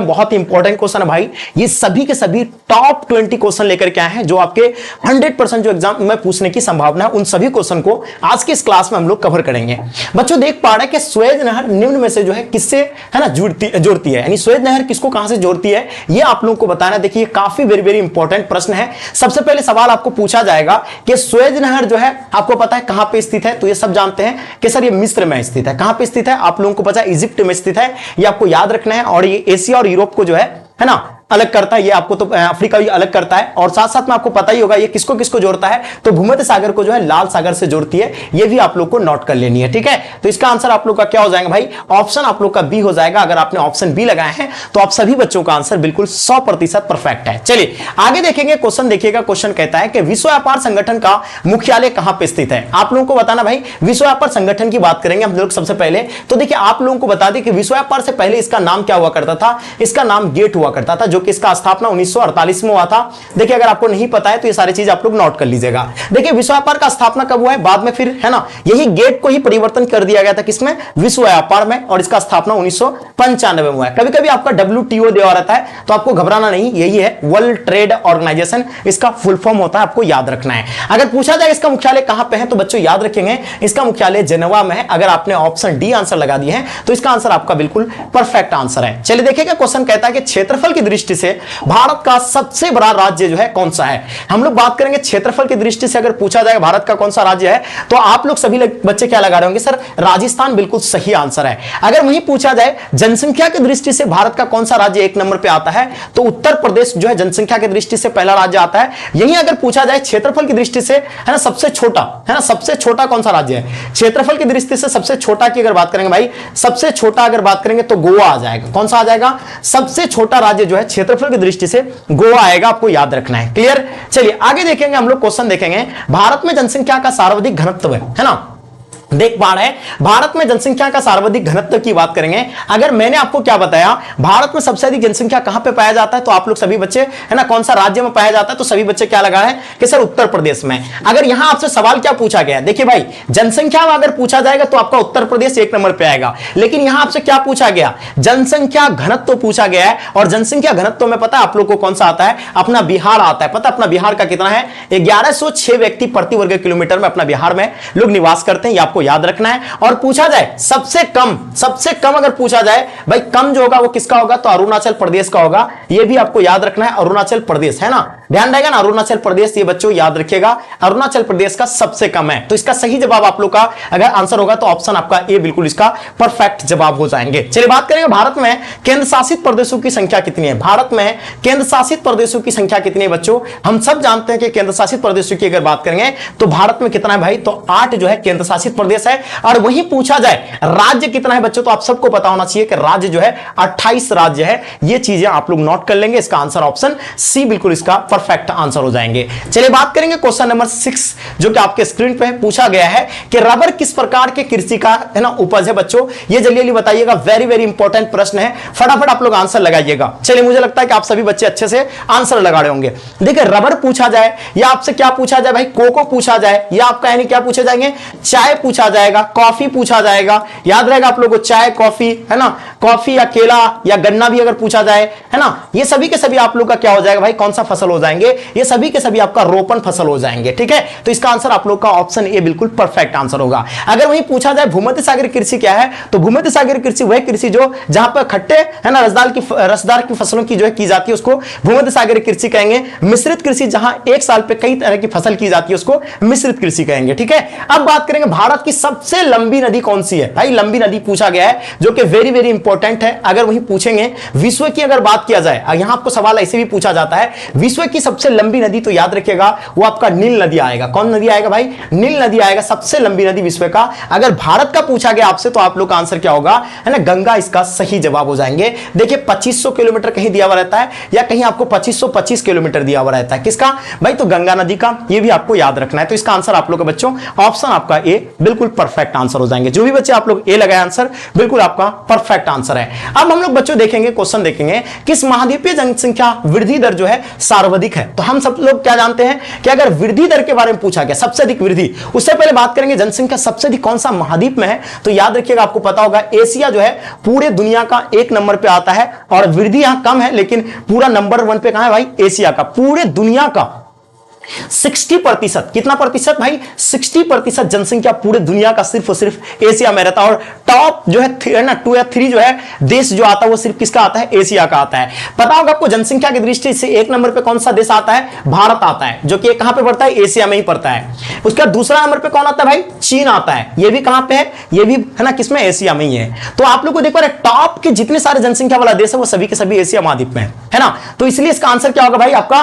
बहुत ही important question है भाई। ये सभी के सभी टॉप 20 क्वेश्चन लेकर के आए हैं जो आपके 100% जो एग्जाम में पूछने की संभावना है, उन सभी क्वेश्चन को आज की इस क्लास में हम लोग कवर करेंगे। बच्चों देख पा रहे हैं कि सुएज नहर निम्न में से जो है किससे है ना जोड़ती है, यानी सुएज नहर किसको कहां से जोड़ती है, ये आप लोगों को बताना। देखिए काफी वेरी वेरी इंपॉर्टेंट प्रश्न है। सबसे पहले सवाल आपको पूछा जाएगा कि सुएज नहर जो है आपको पता है कहां पे स्थित है, तो ये सब जानते हैं कि सर ये मिस्र में स्थित है। कहां पे स्थित है आप लोगों को पता है, इजिप्ट में स्थित है, ये आपको याद रखना है। और ये एशिया और यूरोप को जो है ना अलग करता है, ये आपको तो अफ्रीका भी अलग करता है। और साथ साथ में आपको पता ही होगा ये किसको किसको जोड़ता है, तो भूमध्य सागर को जो है लाल सागर से जोड़ती है। ये भी आप लोग को नोट कर लेनी है, ठीक है। तो इसका आंसर आप लोग का क्या हो जाएगा भाई, ऑप्शन आप लोग का बी हो जाएगा। अगर आपने ऑप्शन बी लगाए हैं तो आप सभी बच्चों का आंसर बिल्कुल 100% परफेक्ट है। चलिए आगे देखेंगे, क्वेश्चन देखिएगा। क्वेश्चन कहता है कि विश्व व्यापार संगठन का मुख्यालय कहां पे स्थित है। आप लोगों को बताना भाई, विश्व व्यापार संगठन की बात करेंगे हम लोग सबसे पहले। तो देखिए आप लोगों को बता दें कि विश्व व्यापार से पहले इसका नाम क्या हुआ करता था, इसका नाम गेट हुआ करता था, जो कि इसका स्थापना 1948 में हुआ था। देखिए अगर आपको नहीं पता है तो ये सारी चीज आप लोग नोट कर लीजिएगा। देखिए विश्व व्यापार का स्थापना कब हुआ है, बाद में फिर है ना यही गेट को ही परिवर्तन कर दिया गया था किसमें, विश्व व्यापार में, और इसका स्थापना 1995 में हुआ है। कभी कभी आपका WTO देवा रहता है तो आपको घबराना नहीं, यही है वर्ल्ड ट्रेड ऑर्गेनाइजेशन, इसका फुल फॉर्म होता है, आपको याद रखना है। अगर पूछा जाए इसका मुख्यालय कहां पे है तो बच्चों याद रखेंगे इसका मुख्यालय जेनेवा में है। अगर आपने ऑप्शन डी आंसर लगा दिए हैं तो इसका आंसर आपका बिल्कुल परफेक्ट आंसर है। चलिए देखिएगा, क्वेश्चन कहता है कि क्षेत्रफल की दृष्टि से भारत का सबसे बड़ा राज्य जो है कौन सा है। हम लोग बात करेंगे क्षेत्रफल की दृष्टि से, अगर पूछा जाए भारत का कौन सा राज्य है तो आप लोग सभी बच्चे क्या लगा रहे होंगे, सर राजस्थान बिल्कुल सही आंसर है। अगर वहीं पूछा जाए जनसंख्या की दृष्टि से भारत का कौन सा राज्य एक नंबर पे आता है तो उत्तर प्रदेश जो है जनसंख्या की दृष्टि से पहला राज्य आता है। यहीं अगर पूछा जाए क्षेत्रफल की दृष्टि से है ना सबसे छोटा, है ना सबसे छोटा कौन सा राज्य है, क्षेत्रफल की दृष्टि से सबसे छोटा की अगर बात करेंगे भाई, सबसे छोटा अगर बात करेंगे तो गोवा आ जाएगा। कौन सा आ जाएगा, सबसे छोटा राज्य जो है क्षेत्रफल की दृष्टि से गोवा आएगा, आपको याद रखना है। क्लियर। चलिए आगे देखेंगे, हम लोग क्वेश्चन देखेंगे। भारत में जनसंख्या का सर्वाधिक घनत्व है ना, देख पा रहे हैं भारत में जनसंख्या का सर्वाधिक घनत्व की बात करेंगे। अगर मैंने आपको क्या बताया भारत में सबसे अधिक जनसंख्या कहां पे पाया जाता है तो आप लोग सभी बच्चे है ना कौन सा राज्य में पाया जाता है तो सभी बच्चे क्या लगा रहे हैं कि सर उत्तर प्रदेश में। अगर यहां आपसे सवाल क्या पूछा गया है, देखिए भाई जनसंख्या में अगर पूछा जाएगा तो आपका उत्तर प्रदेश एक नंबर पे आएगा, लेकिन यहां आपसे क्या पूछा गया, जनसंख्या घनत्व पूछा गया है। और जनसंख्या घनत्व में पता है आप लोग को कौन सा आता है, अपना बिहार आता है। पता अपना बिहार का कितना है, 1106 व्यक्ति प्रति वर्ग किलोमीटर में अपना बिहार में लोग निवास करते हैं, ये आपको याद रखना है। और पूछा जाए सबसे कम अगर पूछा जाए भाई कम जो होगा वो किसका होगा तो अरुणाचल प्रदेश का होगा, ये भी आपको याद रखना है। अरुणाचल प्रदेश है ना, ध्यान रहेगा ना अरुणाचल प्रदेश, ये बच्चों याद रखिएगा अरुणाचल प्रदेश का सबसे कम है। तो इसका सही जवाब आप लोग का अगर आंसर होगा तो ऑप्शन आपका ए बिल्कुल इसका परफेक्ट जवाब हो जाएंगे। चलिए बात करेंगे भारत में केंद्र शासित प्रदेशों की संख्या कितनी है। भारत में केंद्र शासित प्रदेशों की संख्या कितनी है बच्चों, हम सब जानते हैं कि केंद्र शासित प्रदेशों की अगर बात करेंगे तो भारत में कितना है भाई, तो 8 जो है केंद्र शासित प्रदेश है। और वहीं पूछा जाए राज्य कितना है बच्चों तो आप सबको पता होना चाहिए कि राज्य जो है 28 राज्य है। ये चीजें आप लोग नोट कर लेंगे, इसका आंसर ऑप्शन सी बिल्कुल इसका परफेक्ट आंसर हो जाएंगे। चलिए बात करेंगे क्वेश्चन नंबर 6 जो कि आपके स्क्रीन पे पूछा गया है कि रबर किस प्रकार के कृषि का है ना उपज है। बच्चों ये जल्दी जल्दी बताइएगा, वेरी वेरी इंपॉर्टेंट प्रश्न है, फटाफट आप लोग आंसर लगाइएगा। चलिए मुझे लगता है कि आप सभी बच्चे अच्छे से आंसर लगा रहे होंगे। देखिए रबर पूछा जाए या आपसे क्या पूछा जाए भाई, कोको पूछा जाए या आपका यानी क्या पूछे जाएंगे, चाय पूछा जाएगा, कॉफी पूछा जाएगा, याद रहेगा आप लोगों को चाय कॉफी है ना, कॉफी या केला या गन्ना भी अगर पूछा जाए है ना, ये सभी के सभी आप लोग का क्या हो जाएगा भाई, कौन सा फसल हो जाएंगे, ये सभी के सभी आपका रोपण फसल हो जाएंगे। ठीक है, तो इसका आंसर आप लोग का ऑप्शन ए बिल्कुल परफेक्ट आंसर होगा। अगर वही पूछा जाए भूमध्य सागरीय कृषि क्या है, तो भूमध्य सागरीय कृषि वह कृषि जो जहां पर खट्टे है ना रसदार की फसलों की जो है की जाती है उसको भूमध्य सागरीय कृषि कहेंगे। मिश्रित कृषि जहां एक साल पे कई तरह की फसल की जाती है उसको मिश्रित कृषि कहेंगे। ठीक है, अब बात करेंगे भारत की सबसे लंबी नदी कौन सी है। भाई लंबी नदी पूछा गया है जो कि वेरी वेरी इंपॉर्टेंट है। अगर वही पूछेंगे विश्व की अगर बात किया जाए, यहां आपको सवाल ऐसे भी पूछा जाता है विश्व की सबसे लंबी नदी, तो याद रखिएगा वो आपका नील नदी आएगा। कौन नदी आएगा भाई, नील नदी आएगा, सबसे लंबी नदी विश्व का। अगर भारत का पूछा गया आपसे तो आप लोग का आंसर क्या होगा, है ना, गंगा इसका सही जवाब हो जाएंगे। देखिए 2500 किलोमीटर कहीं दिया हुआ रहता है या कहीं आपको 2525 किलोमीटर दिया हुआ रहता है, किसका भाई, तो गंगा नदी का। ये भी आपको याद रखना है। तो इसका आंसर आप लोग के बच्चों ऑप्शन आपका ए बिल्कुल बिल्कुल परफेक्ट आंसर हो जाएंगे। जो भी बच्चे आप लोग ए लगाए आंसर, बिल्कुल आपका परफेक्ट आंसर है। अब हम लोग बच्चों देखेंगे, क्वेश्चन देखेंगे, किस महाद्वीपीय जनसंख्या वृद्धि दर जो है सर्वाधिक है। तो हम सब लोग क्या जानते हैं कि अगर वृद्धि दर के बारे में पूछा गया, सबसे अधिक वृद्धि, उससे पहले बात करेंगे जनसंख्या सबसे अधिक कौन सा महाद्वीप में है। तो याद रखिएगा, आपको पता होगा एशिया जो है पूरे दुनिया का 1 नंबर पे आता है, और वृद्धि यहां कम है, लेकिन पूरा नंबर 1 पे कहां है भाई, एशिया का, पूरे दुनिया का 60%, कितना प्रतिशत भाई, 60% जनसंख्या पूरे दुनिया का सिर्फ और सिर्फ एशिया में रहता है। और टॉप जो है ना 2 या 3 जो है देश जो आता है वो सिर्फ किसका आता है, एशिया का आता है। पता होगा आपको जनसंख्या की दृष्टि से 1 नंबर पे कौन सा देश आता है, भारत आता है, जो कि कहां पे पड़ता है, एशिया में ही पड़ता है। उसका दूसरा नंबर पे कौन आता है भाई, चीन आता है, ये भी कहां पे है, ये भी है ना किसमें, एशिया में ही है। तो आप लोग को देखो टॉप के जितने सारे जनसंख्या वाला देश है वो सभी के सभी एशिया महाद्वीप में है ना। तो इसलिए इसका आंसर क्या होगा भाई, आपका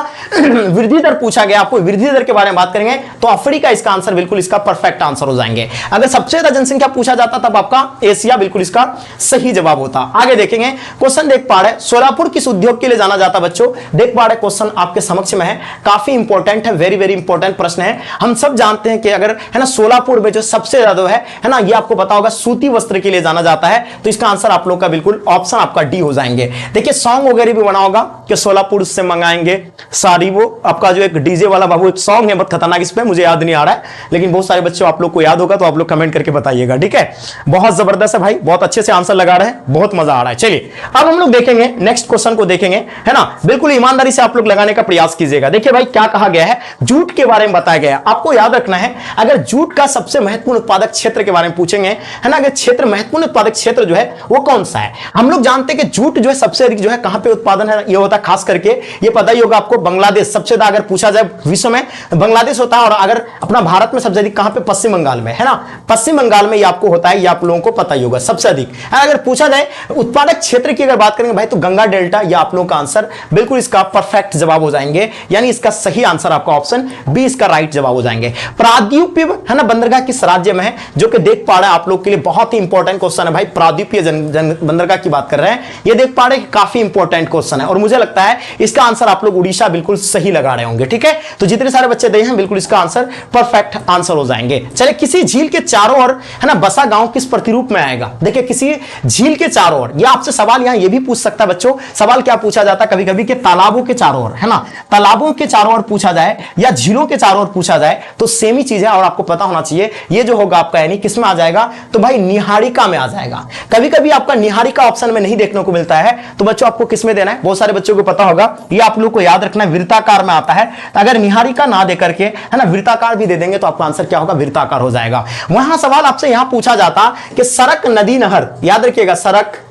वृद्धि दर पूछा गया, वृद्धि दर के बारे में बात करेंगे तो अफ्रीका इसका आंसर, बिल्कुल इसका परफेक्ट आंसर हो जाएंगे। अगर सबसे ज्यादा जनसंख्या पूछा जाता तब आपका एशिया बिल्कुल इसका सही जवाब होता। आगे देखेंगे, क्वेश्चन देख पा रहे, सोलापुर किस उद्योग के लिए जाना जाता, बच्चों देख पा रहे क्वेश्चन आपके समक्ष में है, काफी इंपॉर्टेंट है, वेरी वेरी इंपॉर्टेंट प्रश्न है। हम सब जानते हैं कि अगर है ना सोलापुर में जो सबसे ज्यादा है ना, ये आपको पता होगा सूती वस्त्र के लिए जाना जाता है। तो इसका आंसर आप लोग का बिल्कुल ऑप्शन आपका डी हो जाएंगे। देखिए सॉन्ग वगैरह भी बना होगा कि सोलापुर से मंगाएंगे साड़ी, वो आपका जो एक डीजे वाला बाबू एक सॉन्ग है, बहुत खतरनाक, इस पे मुझे याद नहीं आ रहा है, लेकिन बहुत सारे बच्चों आप लोग को याद होगा, तो आप लोग कमेंट करके बताइएगा, ठीक है। बहुत जबरदस्त है भाई, बहुत अच्छे से आंसर लगा रहे हैं, बहुत मजा आ रहा है। चलिए अब हम लोग देखेंगे, नेक्स्ट क्वेश्चन को देखेंगे, है ना, बिल्कुल ईमानदारी से आप लोग लगाने का प्रयास कीजिएगा। देखिए भाई क्या कहा गया है, जूट के बारे में बताया गया है। आपको याद रखना है, अगर जूट का सबसे महत्वपूर्ण उत्पादक क्षेत्र के बारे में पूछेंगे, है ना, अगर क्षेत्र महत्वपूर्ण उत्पादक क्षेत्र जो है वो कौन सा है। हम लोग जानते हैं कि जूट जो है सबसे अधिक जो है कहां पे उत्पादन है, ये होता है खास करके, ये पता ही होगा आपको, बांग्लादेश सबसे ज्यादा, अगर पूछा जाए विश्व में बांग्लादेश होता है, और अगर अपना भारत में सबसे अधिक कहां पे, पश्चिम बंगाल में, है ना, पश्चिम बंगाल में ये आपको होता है, ये आप लोगों को पता ही होगा सबसे अधिक। अगर पूछा जाए उत्पादक क्षेत्र की अगर बात करेंगे भाई, तो गंगा डेल्टा, ये आप लोगों का आंसर बिल्कुल इसका परफेक्ट जवाब हो जाएंगे, यानी इसका सही आंसर आपका ऑप्शन बी इसका राइट जवाब हो जाएंगे। प्रायद्वीपीय है ना बंदरगाह किस राज्य में है, जो कि देख पा रहे हैं आप लोग के लिए बहुत ही इंपॉर्टेंट क्वेश्चन है भाई, प्रायद्वीपीय बंदरगाह की बात कर रहे हैं, ये देख पा रहे हैं काफी इंपॉर्टेंट क्वेश्चन है, और मुझे लगता है इसका आंसर आप लोग उड़ीसा बिल्कुल सही लगा रहे होंगे, ठीक है। तो जितने सारे बच्चे दे हैं बिल्कुल इसका आंसर परफेक्ट आंसर हो जाएंगे। चलिए, किसी झील के चारों ओर है ना बसा गांव किस प्रतिरूप में आएगा। देखिए किसी झील के चारों ओर, ये आपसे सवाल यहां ये भी पूछ सकता है बच्चों, सवाल क्या पूछा जाता है कभी कभी कि तालाबों के चारों ओर, है ना, तालाबों के चारों ओर पूछा जाए या झीलों के चारों ओर पूछा जाए तो सेम ही चीज है, और आपको पता होना चाहिए ये जो होगा आपका यानी किस में आ जाएगा, तो भाई निहारिका में आ जाएगा। कभी कभी आपका निहारिका ऑप्शन में नहीं देखने को मिलता है, तो बच्चों आपको किस में देना है, बहुत सारे बच्चों को पता होगा, ये आप लोग को याद रखना है, वृत्ताकार में आता है। तो अगर निहारिका ना दे करके है ना वृत्ताकार भी दे देंगे तो आपका आंसर क्या होगा, वृत्ताकार हो जाएगा। वहां सवाल आपसे यहां पूछा जाता कि सड़क नदी नहर, याद रखिएगा सड़क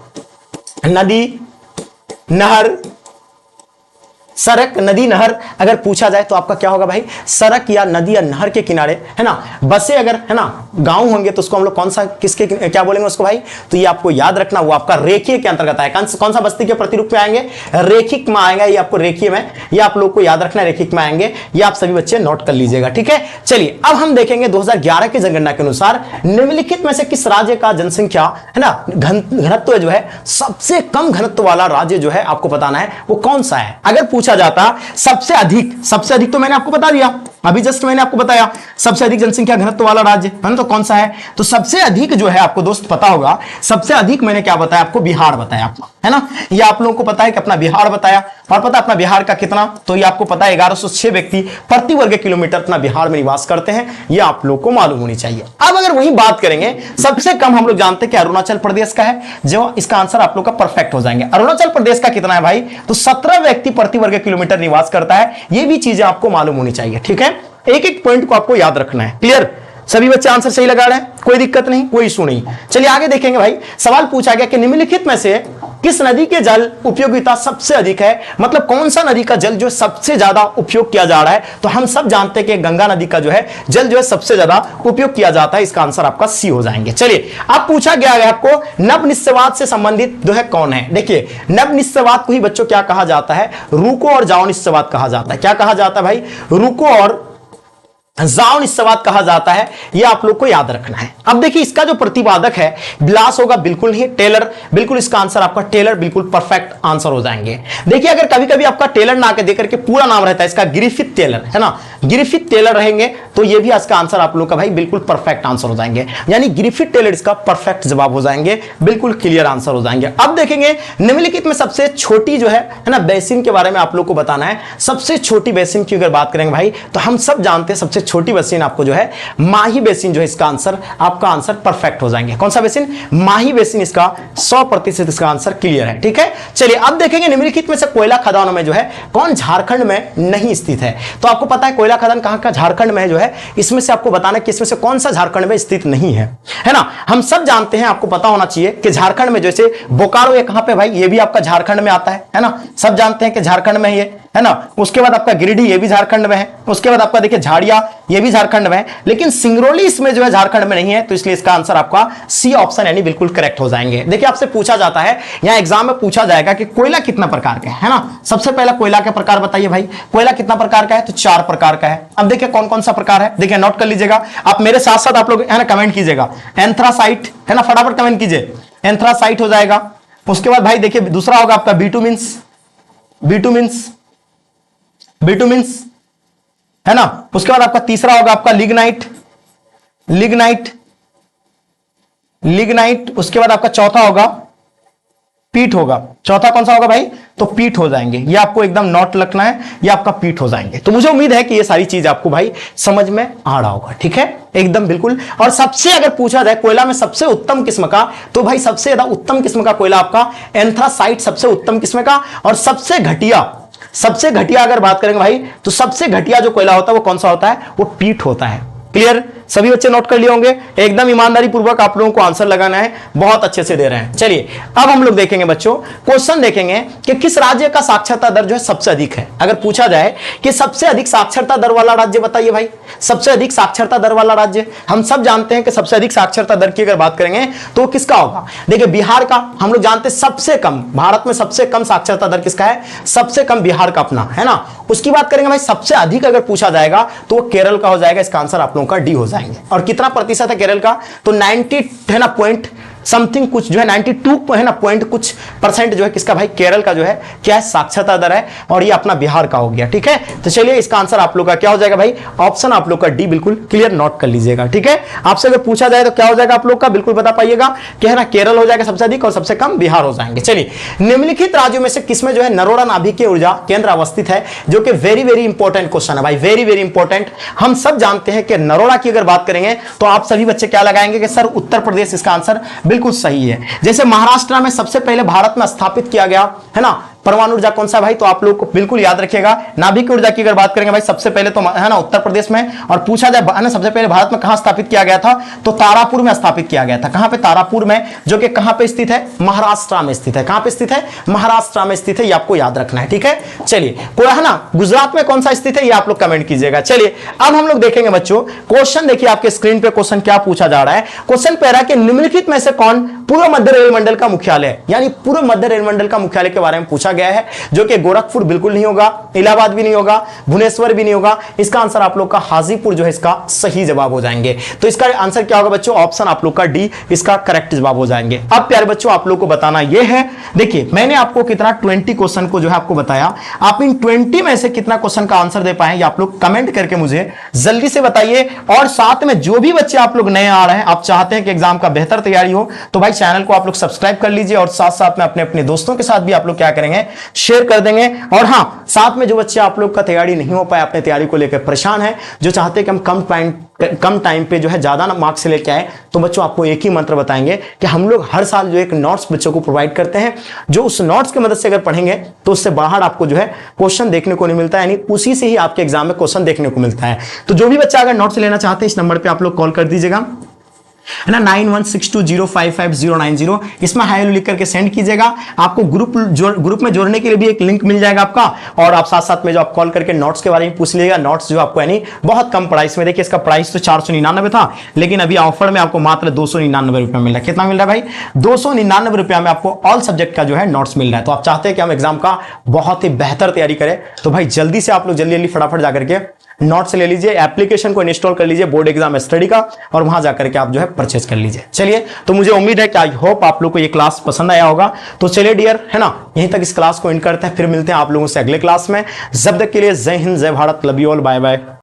नदी नहर, सड़क नदी नहर अगर पूछा जाए तो आपका क्या होगा भाई, सड़क या नदी या नहर के किनारे है ना बसे अगर है ना गांव होंगे तो उसको हम लोग कौन सा किसके क्या बोलेंगे उसको भाई, तो ये आपको याद रखना वो आपका रेखीय के अंतर्गत है। कौन सा बस्ती के प्रतिरूप में आएंगे, रेखिक में आएंगे, ये आपको रेखीय में, ये आप लोग को याद रखना है, रेखिक में आएंगे, ये आप सभी बच्चे नोट कर लीजिएगा, ठीक है। चलिए अब हम देखेंगे 2011 की जनगणना के अनुसार निम्नलिखित में से किस राज्य का जनसंख्या है ना घनत्व जो है सबसे कम घनत्व वाला राज्य जो है आपको बताना है वो कौन सा है। अगर पूछा जाता सबसे अधिक तो मैंने आपको बता दिया, अभी जस्ट मैंने आपको बताया सबसे अधिक जनसंख्या घनत्व वाला राज्य है तो कौन सा है, तो सबसे अधिक जो है आपको दोस्त पता होगा, सबसे अधिक मैंने क्या बताया आपको, बिहार बताया आपको, है ना, ये आप लोगों को पता है कि अपना बिहार बताया, और पता अपना बिहार का कितना, तो ये आपको पता है 1106 व्यक्ति प्रति वर्ग किलोमीटर अपना बिहार में निवास करते हैं, ये आप लोग को मालूम होनी चाहिए। अब अगर वही बात करेंगे सबसे कम हम लोग जानते हैं कि अरुणाचल प्रदेश का है, जो इसका आंसर आप लोग का परफेक्ट हो जाएंगे। अरुणाचल प्रदेश का कितना है भाई, तो 17 व्यक्ति प्रति वर्ग किलोमीटर निवास करता है, ये भी चीजें आपको मालूम होनी चाहिए, ठीक है। एक एक पॉइंट को आपको याद रखना है, क्लियर, सभी बच्चे आंसर सही लगा रहे हैं, कोई दिक्कत नहीं, कोई इशू नहीं। चलिए आगे देखेंगे भाई, सवाल पूछा गया कि निम्नलिखित में से किस नदी के जल उपयोगिता सबसे अधिक है, मतलब कौन सा नदी का जल जो सबसे ज्यादा उपयोग किया जा रहा है, तो हम सब जानते हैं कि गंगा नदी का जो है जल जो है सबसे ज्यादा उपयोग किया जाता है, इसका आंसर आपका सी हो जाएंगे। चलिए अब पूछा गया है आपको नवनिश्चयवाद से संबंधित जो है कौन है। देखिए नवनिश्चयवाद को ही बच्चों क्या कहा जाता है, रूको और जाओ निश्चयवाद कहा जाता है। क्या कहा जाता है भाई, रूको और जाओ निस्सवाद कहा जाता है, यह आप लोग को याद रखना है। अब देखिए इसका जो प्रतिपादक है ब्लास होगा, बिल्कुल नहीं, टेलर, बिल्कुल इसका आंसर आपका टेलर बिल्कुल परफेक्ट आंसर हो जाएंगे। देखिए अगर कभी कभी आपका टेलर ना के देकर के पूरा नाम रहता है इसका ग्रिफिथ टेलर, है ना, ग्रिफिथ टेलर रहेंगे तो ये भी इसका आंसर आप लोग का भाई बिल्कुल परफेक्ट आंसर हो जाएंगे, यानी ग्रिफिथ टेलर इसका परफेक्ट जवाब हो जाएंगे, बिल्कुल क्लियर आंसर हो जाएंगे। अब देखेंगे निम्नलिखित में सबसे छोटी जो है ना बेसिन के बारे में आप लोग को बताना है। सबसे छोटी बेसिन की अगर बात करेंगे भाई तो हम सब जानते हैं सबसे छोटी बेसिन आपको जो है माही बेसिन जो है, इसका आंसर आपका आंसर परफेक्ट हो जाएंगे। कौन सा बेसिन? माही बेसिन, इसका 100% इसका आंसर क्लियर है। ठीक है, चलिए अब देखेंगे निम्नलिखित में से कोयला खदानों में जो है कौन झारखंड में नहीं स्थित है। तो आपको पता है कोयला खदान कहां का? झारखंड में है जो है, इसमें से आपको बताना कि इसमें से कौन सा झारखंड में स्थित नहीं है, है ना। हम सब जानते हैं, आपको पता होना चाहिए कि झारखंड में जैसे बोकारो ये कहां पे भाई, ये भी आपका झारखंड में आता है ना, सब जानते हैं कि झारखंड में ये है ना। उसके बाद आपका गिरिडीह, ये भी झारखंड में है। उसके बाद आपका देखिए झाड़िया, ये भी झारखंड में है, लेकिन सिंगरौली इसमें जो है झारखंड में नहीं है, तो इसलिए इसका आंसर आपका सी ऑप्शन यानी बिल्कुल करेक्ट हो जाएंगे। देखिए आपसे पूछा जाता है, यहां एग्जाम में पूछा जाएगा कि कोयला कितना प्रकार का है ना। सबसे पहला कोयला का प्रकार बताइए भाई, कोयला कितना प्रकार का है? तो 4 प्रकार का है। अब देखिए कौन कौन सा प्रकार है, देखिए नोट कर लीजिएगा आप मेरे साथ साथ, आप लोग है ना कमेंट कीजिएगा। एंथ्रासाइट है ना, फटाफट कमेंट कीजिए, एंथ्रासाइट हो जाएगा। उसके बाद भाई देखिए दूसरा होगा आपका बिटुमिन्स, बिटुमिन्स है ना। उसके बाद आपका तीसरा होगा आपका लिग्नाइट, उसके बाद आपका चौथा होगा पीट होगा। चौथा कौन सा होगा भाई? तो पीट हो जाएंगे। ये आपको एकदम नोट रखना है, ये आपका पीट हो जाएंगे। तो मुझे उम्मीद है कि ये सारी चीज आपको भाई समझ में आ रहा होगा। ठीक है, एकदम बिल्कुल। और सबसे अगर पूछा जाए कोयला में सबसे उत्तम किस्म का, तो भाई सबसे ज्यादा उत्तम किस्म का कोयला आपका एंथ्रासाइट सबसे उत्तम किस्म का। और सबसे घटिया अगर बात करेंगे भाई, तो सबसे घटिया जो कोयला होता है वो कौन सा होता है? वो पीट होता है। क्लियर, सभी बच्चे नोट कर लिए होंगे। एकदम ईमानदारी पूर्वक आप लोगों को आंसर लगाना है, बहुत अच्छे से दे रहे हैं। चलिए अब हम लोग देखेंगे बच्चों, क्वेश्चन देखेंगे कि किस राज्य का साक्षरता दर जो है सबसे अधिक है। अगर पूछा जाए कि सबसे अधिक साक्षरता दर वाला राज्य बताइए भाई, सबसे अधिक साक्षरता दर वाला राज्य। हम सब जानते हैं कि सबसे अधिक साक्षरता दर की अगर बात करेंगे तो किसका होगा? देखिए बिहार का, हम लोग जानते हैं सबसे कम, भारत में सबसे कम साक्षरता दर किसका है? सबसे कम बिहार का अपना, है ना। उसकी बात करेंगे भाई सबसे अधिक अगर पूछा जाएगा तो वो केरल का हो जाएगा। इसका आंसर आप लोगों का डी हो जाएगा। और कितना प्रतिशत है केरल का? तो 90 है ना, पॉइंट समथिंग कुछ जो है 92 है ना, पॉइंट कुछ परसेंट जो है किसका भाई? केरल का जो है क्या है? साक्षरता दर है। और ये अपना बिहार का हो गया। ठीक है, तो चलिए इसका आंसर आप लोग का क्या हो जाएगा भाई? ऑप्शन आप लोग का डी बिल्कुल क्लियर नोट कर लीजिएगा। ठीक है, आपसे अगर पूछा जाए तो क्या हो जाएगा आप लोग का? बिल्कुल बता पाइएगा कि है ना, केरल हो जाएगा सबसे अधिक और सबसे कम बिहार हो जाएंगे। चलिए निम्नलिखित राज्यों में से किसमें जो है नरोड़ा नाभिकीय ऊर्जा केंद्र अवस्थित है? जो कि वेरी वेरी इंपॉर्टेंट क्वेश्चन है भाई, वेरी वेरी इंपॉर्टेंट। हम सब जानते हैं कि नरोड़ा की अगर बात करेंगे तो आप सभी बच्चे क्या लगाएंगे कि सर उत्तर प्रदेश। इसका आंसर बिल्कुल सही है। जैसे महाराष्ट्र में सबसे पहले भारत में स्थापित किया गया है ना परमाणु ऊर्जा कौन सा भाई? तो आप लोग को बिल्कुल याद रखिएगा, नाभिक ऊर्जा की अगर बात करेंगे भाई सबसे पहले तो है ना उत्तर प्रदेश में। और पूछा जाए है ना सबसे पहले भारत में कहां स्थापित किया गया था? तो तारापुर में स्थापित किया गया था। कहां पे? तारापुर में, जो कि कहां पे स्थित है? महाराष्ट्र में स्थित है। कहां पे स्थित है? महाराष्ट्र में स्थित है। ये आपको याद रखना है। ठीक है, चलिए कोई है ना गुजरात में कौन सा स्थित है? ये आप लोग कमेंट कीजिएगा। चलिए अब हम लोग देखेंगे बच्चों क्वेश्चन। देखिए आपके स्क्रीन पे क्वेश्चन क्या पूछा जा रहा है। क्वेश्चन पे रहा है कि निम्नलिखित में से कौन पूर्व मध्य रेल मंडल का मुख्यालय, यानी पूर्व मध्य रेल मंडल का मुख्यालय के बारे में पूछा गया है। जो कि गोरखपुर बिल्कुल नहीं होगा, इलाहाबाद भी नहीं होगा, भुवनेश्वर भी नहीं होगा। इसका आंसर आप लोग का हाजीपुर जो है इसका सही जवाब हो जाएंगे। तो इसका आंसर क्या होगा बच्चों? ऑप्शन आप लोग का डी इसका करेक्ट जवाब हो जाएंगे। अब प्यारे बच्चों आप लोग को बताना यह है, देखिए मैंने आपको कितना 20 क्वेश्चन को जो है आपको बताया, आप इन 20 में से कितना क्वेश्चन का आंसर दे पाए ये आप लोग कमेंट करके मुझे जल्दी से बताइए। और साथ में जो भी बच्चे आप लोग नए आ रहे हैं, आप चाहते हैं कि एग्जाम का बेहतर तैयारी हो, तो भाई चैनल को आप लोग सब्सक्राइब कर लीजिए और साथ साथ में अपने अपने दोस्तों के साथ भी आप लोग क्या करेंगे? शेयर कर देंगे। और हां, साथ में जो बच्चे आप लोग का तैयारी नहीं हो पाए, अपने तैयारी को लेकर परेशान है, जो चाहते हैं कि हम कम टाइम पे जो है ज्यादा मार्क्स लेके आए, तो बच्चों आपको एक ही मंत्र बताएंगे कि हम लोग हर साल जो एक नोट्स बच्चों को प्रोवाइड करते हैं, जो उस नोट्स की मदद से अगर पढ़ेंगे तो उससे बाहर आपको जो है क्वेश्चन देखने को नहीं मिलता है, यानी उसी से ही आपके एग्जाम में क्वेश्चन देखने को मिलता है। तो जो भी बच्चा अगर नोट्स लेना चाहते हैं इस नंबर पर आप लोग कॉल कर दीजिएगा, है ना 9162055090। इसमें हाई लिख करके सेंड कीजिएगा। आपको ग्रुप में जोड़ने के लिए भी एक लिंक मिल जाएगा आपका। और आप साथ साथ में जो आप कॉल करके नोट्स के बारे में पूछ लीजिएगा। नोट्स जो आपको यानी बहुत कम प्राइस में, देखिए इसका प्राइस तो 499 था, लेकिन अभी ऑफर में आपको मात्र 299 रुपया मिल रहा है। कितना मिल रहा है भाई? 299 रुपया में आपको ऑल सब्जेक्ट का जो है नोट्स मिल रहा है। तो आप चाहते हैं कि हम एग्जाम का बहुत ही बेहतर तैयारी करें, तो भाई जल्दी से आप लोग जल्दी फटाफट जाकर के नोट्स ले लीजिए, एप्लीकेशन को इंस्टॉल कर लीजिए बोर्ड एग्जाम स्टडी का, और वहां जाकर के आप जो है परचेज कर लीजिए। चलिए, तो मुझे उम्मीद है कि आई होप आप लोग को ये क्लास पसंद आया होगा। तो चलिए डियर, है ना, यहीं तक इस क्लास को एंड करते हैं, फिर मिलते हैं आप लोगों से अगले क्लास में। जब तक के लिए जय हिंद, जय Bharat, love you all, bye bye.